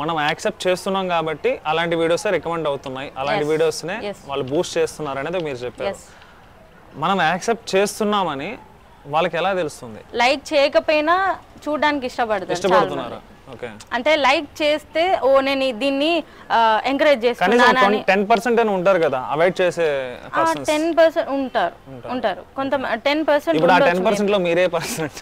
మనం యాక్సెప్ట్ చేస్తున్నాం కాబట్టి అలాంటి వీడియోస్ రికమెండ్ అవుతున్నాయి, అలాంటి వీడియోస్నే వాళ్ళు బూస్ట్ చేస్తున్నారు అనేది మీరు చెప్పారు. మనం యాక్సెప్ట్ చేస్తున్నామని వాళ్ళకి ఎలా తెలుస్తుంది? లైక్ చేయకపోయినా చూడడానికి ఇష్టపడుతున్నారు. అంటే లైక్ చేస్తే ఓ నేను దీన్ని ఎంకరేజ్ చేస్తున్నాను 10% అని ఉంటారు కదా అవాయిడ్ చేసే పర్సన్స్. 10% ఉంటారు కొంత 10%. ఇప్పుడు ఆ 10% లో మీరే పర్సెంట్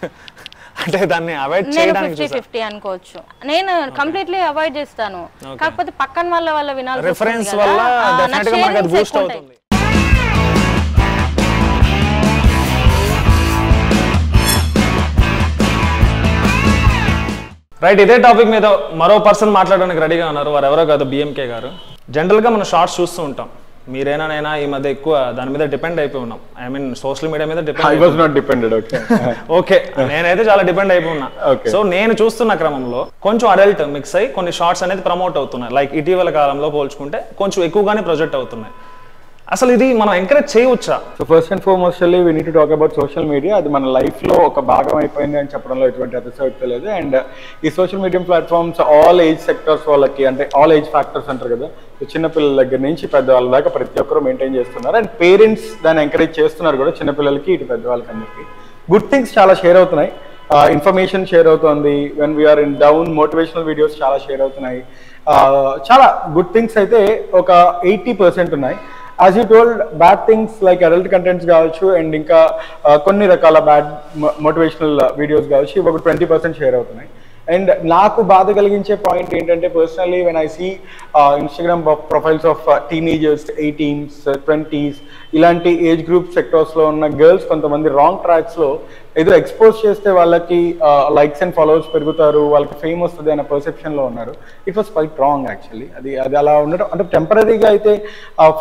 అంటే దాన్ని అవాయిడ్ చేయడానికి 50-50 అనుకోవచ్చు. నేను కంప్లీట్లీ అవాయిడ్ చేస్తాను, కాకపోతే పక్కన వాళ్ళ వినాల్సి రిఫరెన్స్ వల్ల డెఫినెట్ గా మనకి అది బూస్ట్ అవుతుంది. రైట్, ఇదే టాపిక్ మీద మరో పర్సన్ మాట్లాడడానికి రెడీగా ఉన్నారు. వారు ఎవరో కాదు, బిఎంకే గారు. జనరల్గా మనం షార్ట్స్ చూస్తూ ఉంటాం, మీరేనా ఈ మధ్య ఎక్కువ దాని మీద డిపెండ్ అయిపోయి ఉన్నాం. ఐ మీన్ సోషల్ మీడియా మీద ఓకే నేనైతే చాలా డిపెండ్ అయిపోయి ఉన్నా. సో నేను చూస్తున్న క్రమంలో కొంచెం అడల్ట్ మిక్స్ అయ్యి కొన్ని షార్ట్స్ అనేది ప్రమోట్ అవుతున్నాయి. లైక్ ఇటీవల కాలంలో పోల్చుకుంటే కొంచెం ఎక్కువగానే ప్రొజెక్ట్ అవుతున్నాయి. అసలు ఇది మనం ఎంకరేజ్ చేయవచ్చా? So first and foremostly we need to talk about social media. అది మన లైఫ్లో ఒక భాగం అయిపోయింది అని చెప్పడంలో ఎటువంటి అతిశయోక్తి లేదు. అండ్ ఈ social media platforms all age sectors వాళ్ళకి, అంటే ఆల్ ఏజ్ ఫ్యాక్టర్స్ అంటారు కదా, చిన్నపిల్లల దగ్గర నుంచి పెద్దవాళ్ళ దాకా ప్రతి ఒక్కరు మెయింటైన్ చేస్తున్నారు. అండ్ పేరెంట్స్ దాన్ని ఎంకరేజ్ చేస్తున్నారు కూడా, చిన్నపిల్లలకి ఇటు పెద్దవాళ్ళకి అందరికీ. గుడ్ థింగ్స్ చాలా షేర్ అవుతున్నాయి, ఇన్ఫర్మేషన్ షేర్ అవుతుంది. When we are in down motivational videos చాలా షేర్ అవుతున్నాయి. చాలా గుడ్ థింగ్స్ అయితే ఒక 80% ఉన్నాయి. As you told, bad things like adult contents కావచ్చు అండ్ ఇంకా కొన్ని రకాల బ్యాడ్ మోటివేషనల్ వీడియోస్ కావచ్చు, ఇవి ఒక 20% షేర్ అవుతున్నాయి. అండ్ నాకు బాధ కలిగించే పాయింట్ ఏంటంటే, personally when I see Instagram profiles of teenagers, 18s, 20s ఇలాంటి ఏజ్ గ్రూప్ సెక్టర్స్లో ఉన్న గర్ల్స్ కొంతమంది రాంగ్ ట్రాక్స్లో ఏదో ఎక్స్పోజ్ చేస్తే వాళ్ళకి లైక్స్ అండ్ ఫాలోవర్స్ పెరుగుతారు, వాళ్ళకి ఫేమ్ వస్తుంది అనే పర్సెప్షన్లో ఉన్నారు. It was quite wrong actually. అది అలా ఉండడం అంటే టెంపరీగా అయితే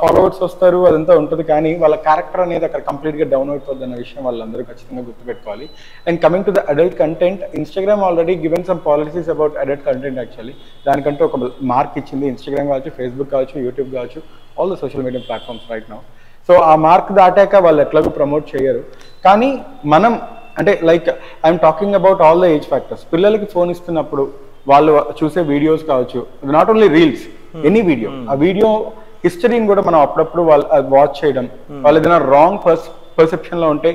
ఫాలోవర్స్ వస్తారు, అదంతా ఉంటుంది, కానీ వాళ్ళ క్యారెక్టర్ అనేది అక్కడ కంప్లీట్గా డౌన్ అయిపోద్ది అన్న విషయం వాళ్ళందరూ ఖచ్చితంగా గుర్తుపెట్టుకోవాలి. And coming to the adult content, Instagram already given some policies about adult content actually. దానికంటే ఒక మార్క్ ఇచ్చింది ఇన్స్టాగ్రామ్ కావచ్చు, ఫేస్బుక్ కావచ్చు, యూట్యూబ్ కావచ్చు, all the social media platforms right now. So ఆ మార్క్ దాటాక వాళ్ళు ఎట్లాగో ప్రమోట్ చేయరు. కానీ మనం అంటే like I'm talking about all the age factors. పిల్లలకి ఫోన్ ఇస్తున్నప్పుడు వాళ్ళు చూసే వీడియోస్ కావచ్చు, not only reels, any video, ఆ వీడియో హిస్టరీని కూడా మనం అప్పుడప్పుడు వాళ్ళు వాచ్ చేయడం, వాళ్ళు ఏదైనా రాంగ్ పర్సెప్షన్ లో ఉంటే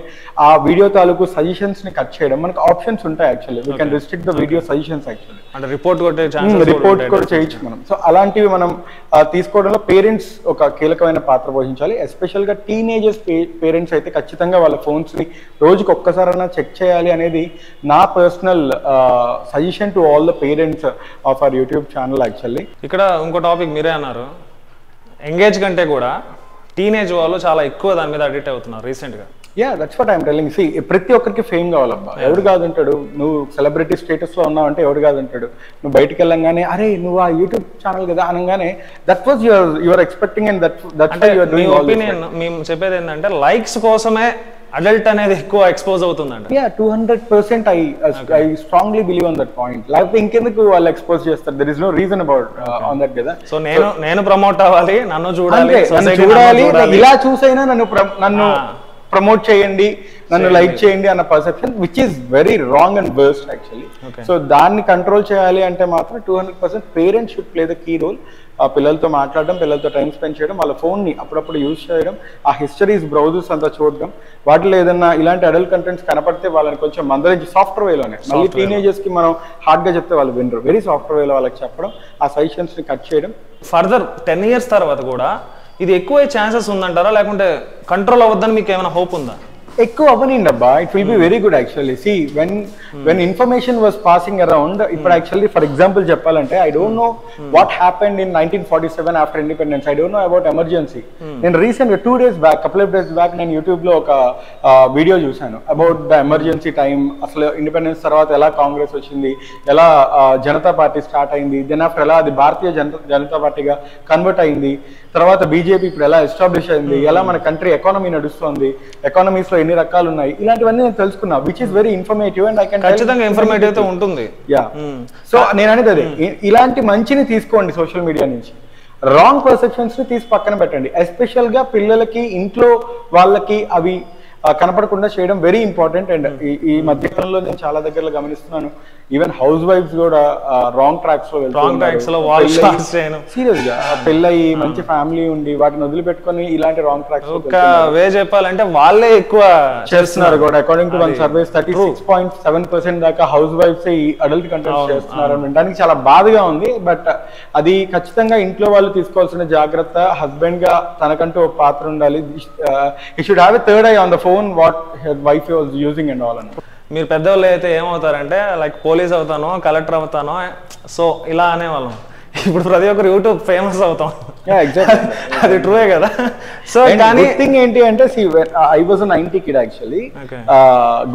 ఆ వీడియో తాలూకు సజెషన్స్ ని కట్ చేయడం. మనకు ఆప్షన్స్ ఉంటాయి actually, we can restrict the video suggestions actually, అంటే రిపోర్ట్ కూడా చేయొచ్చు మనం. సో అలాంటివి మనం తీసుకోవడంలో పేరెంట్స్ ఒక కీలకమైన పాత్ర పోషించాలి. ఎస్పెషల్గా టీనేజర్స్ పేరెంట్స్ అయితే ఖచ్చితంగా వాళ్ళ ఫోన్స్ని రోజుకి ఒక్కసారైనా చెక్ చేయాలి అనేది నా personal suggestion to all the parents of our YouTube channel actually. ఇక్కడ ఇంకో టాపిక్ మీరే అన్నారు, ఎంగేజ్ కంటే కూడా టీనేజ్ వాళ్ళు చాలా ఎక్కువ దాని మీద అడిక్ట్ అవుతున్నారు రీసెంట్గా. Yeah, that's what I'm telling. See, ప్రతి ఒక్కరికి ఫేమ్ కావాలబ్బా. ఎవడు కాదంటాడు? నువ్వు సెలబ్రిటీ స్టేటస్లో ఉన్నావు అంటే ఎవడు కాదంటాడు? నువ్వు బయటికి వెళ్ళంగానే అరే నువ్వు ఆ యూట్యూబ్ ఛానల్ కదా అనగానే that was your expecting and that's why your doing all this. Opinion మేము చెప్పేది ఏంటంటే లైక్స్ కోసమే అడల్ట్ అనేది ఎక్కువ ఎక్స్పోజ్ అవుతుందంట. Yeah, 200% I strongly believe on that point. లేకపోతే ఇంకెందుకు వాళ్ళు ఎక్స్పోజ్ చేస్తారు? There is no reason about on that కదా. సో నేను ప్రమోట్ అవ్వాలి, నన్ను చూడాలి, ఇలా చూసైనా నన్ను ప్రమోట్ చేయండి, నన్ను లైక్ చేయండి అన్న perception which is very wrong and worst actually. So దాన్ని కంట్రోల్ చేయాలి అంటే మాత్రం 200% parents should play the key role. ఆ పిల్లలతో మాట్లాడడం, పిల్లలతో టైం స్పెండ్ చేయడం, వాళ్ళ ఫోన్ని అప్పుడప్పుడు యూజ్ చేయడం, ఆ హిస్టరీస్ బ్రౌజర్స్ అంతా చూడడం, వాటిలో ఏదన్నా ఇలాంటి అడల్ట్ కంటెంట్స్ కనపడితే వాళ్ళని కొంచెం మందరించి సాఫ్ట్వేర్ వేలోనే, మళ్ళీ టీనేజర్స్కి మనం హార్డ్గా చెప్తే వాళ్ళు వినరు, వెరీ సాఫ్ట్వేర్ వేలో వాళ్ళకి చెప్పడం, ఆ సజెషన్స్ని కట్ చేయడం. ఫర్దర్ 10 years తర్వాత కూడా ఇది ఎక్కువ ఛాన్సెస్ ఉందంటారా, లేకుంటే కంట్రోల్ అవ్వద్దని మీకు ఏమైనా హోప్ ఉందా? ఎక్కువ అవ్వనిండి అబ్బా, it will be very good actually. See, when information was passing around, ఇప్పుడు యాక్చువల్లీ ఫర్ ఎగ్జాంపుల్ చెప్పాలంటే I don't know what happened in 1947 after independence. I don't know about emergency. నేను రీసెంట్గా 2 days back, couple of days back నేను యూట్యూబ్లో ఒక video చూశాను about the emergency time. అసలు independence తర్వాత ఎలా కాంగ్రెస్ వచ్చింది, ఎలా జనతా పార్టీ స్టార్ట్ అయింది, దెన్ ఆఫ్టర్ ఎలా అది భారతీయ జనతా పార్టీగా కన్వర్ట్ అయింది, తర్వాత బీజేపీ ఇప్పుడు ఎలా ఎస్టాబ్లిష్ అయింది, ఎలా మన కంట్రీ ఎకానమీ నడుస్తుంది, ఎకానమీస్ లో ఎన్ని రకాలు ఉన్నాయి, ఇలాంటివన్నీ నేను తెలుసుకున్నా, which is very informative and I can ఖచ్చితంగా ఇన్ఫర్మేటివ్ అయితే ఉంటుంది. యా, సో నేను అనేది అదే, ఇలాంటి మంచిని తీసుకోండి సోషల్ మీడియా నుంచి, రాంగ్ పర్సెప్షన్స్ ని తీసి పక్కన పెట్టండి. ఎస్పెషల్ గా పిల్లలకి ఇంట్లో వాళ్ళకి అవి కనపడకుండా చేయడం వెరీ ఇంపార్టెంట్. అండ్ ఈ మధ్యకాలంలో నేను చాలా దగ్గరలో గమనిస్తున్నాను, ఈవెన్ హౌస్ వైఫ్స్ కూడా రాంగ్ ట్రాక్స్ లో సీరియస్ గా పెళ్ళయి మంచి ఫ్యామిలీ ఉండి వాటిని వదిలిపెట్టుకొని ఇలాంటి రాంగ్ ట్రాక్స్ వే చెప్పాలంటే వాళ్ళే ఎక్కువ చేస్తున్నారు కూడా. అకార్డింగ్ టు వన్ సర్వేస్ 36.7% దాకా హౌస్ వైఫ్స్ ఈ అడల్ట్ కంటెంట్ చేస్తున్నారు అనడానికి చాలా బాధగా ఉంది. బట్ అది ఖచ్చితంగా ఇంట్లో వాళ్ళు తీసుకోవాల్సిన జాగ్రత్త. హస్బెండ్ గా తనకంటూ ఒక పాత్ర ఉండాలి. He should have a third eye on the phone what his wife was using and all. మీరు పెద్దవాళ్ళు అయితే ఏమవుతారంటే లైక్ పోలీస్ అవుతాను, కలెక్టర్ అవుతాను, సో ఇలా అనేవాళ్ళం. ఇప్పుడు ప్రతి ఒక్కరు యూట్యూబ్ ఫేమస్ అవుతాం. అది ట్రూయే కదా. సో కానీ థింగ్ ఏంటి అంటే I was 90 kid actually.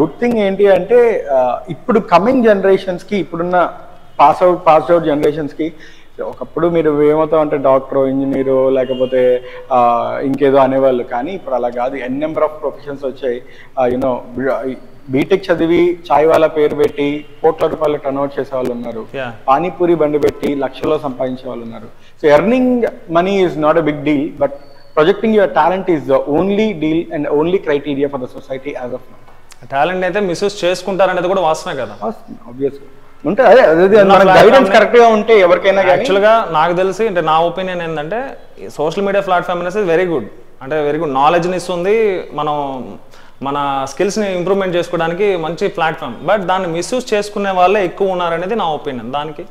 Good thing ఏంటి అంటే ఇప్పుడు కమింగ్ జనరేషన్స్ కి, ఇప్పుడున్న పాస్ అవుట్ జనరేషన్స్ కి, ఒకప్పుడు మీరు ఏమవుతాం అంటే డాక్టర్, ఇంజనీరు, లేకపోతే ఇంకేదో అనేవాళ్ళు. కానీ ఇప్పుడు అలా కాదు. ఎన్ నెంబర్ ఆఫ్ ప్రొఫెషన్స్ వచ్చాయి. యూనో బీటెక్ చదివి చాయ్ వాళ్ళ పేరు పెట్టి కోట్ల రూపాయలు టర్న్అవుట్ చేసే వాళ్ళు ఉన్నారు. పానీపూరి బండి పెట్టి లక్షల్లో సంపాదించే వాళ్ళు ఉన్నారు. So earning money is not a big deal, but projecting your talent is the only deal and only criteria for the society as of now. Talent అయితే మిస్యూజ్ చేసుకుంటారనేది కూడా వాస్తవమే కదా. ఆబ్వియస్గా ఉంటే గైడెన్స్ కరెక్ట్ గా ఉంటే ఎవరికైనా. యాక్చువల్గా నాకు తెలిసి అంటే నా ఒపీనియన్ ఏంటంటే సోషల్ మీడియా ప్లాట్ఫామ్ అనేది వెరీ గుడ్, అంటే వెరీ గుడ్ నాలెడ్జ్ని ఇస్తుంది. మనం మన స్కిల్స్ని ఇంప్రూవ్మెంట్ చేసుకోవడానికి మంచి ప్లాట్ఫామ్. బట్ దాన్ని మిస్యూజ్ చేసుకునే వాళ్ళే ఎక్కువ ఉన్నారనేది నా ఒపీనియన్. దానికి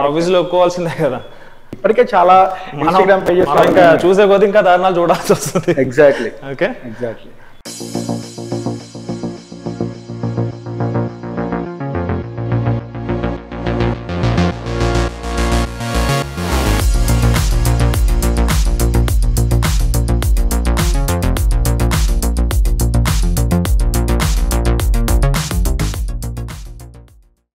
ఆబ్వియస్లీ ఒప్పుకోవాల్సిందే కదా. ఇప్పటికే చాలా ఇన్స్టాగ్రామ్ పేజెస్ ఇంకా చూసే కొద్ది ఇంకా దారుణాలు చూడాల్సి వస్తుంది. ఎగ్జాక్ట్లీ. Okay, exactly.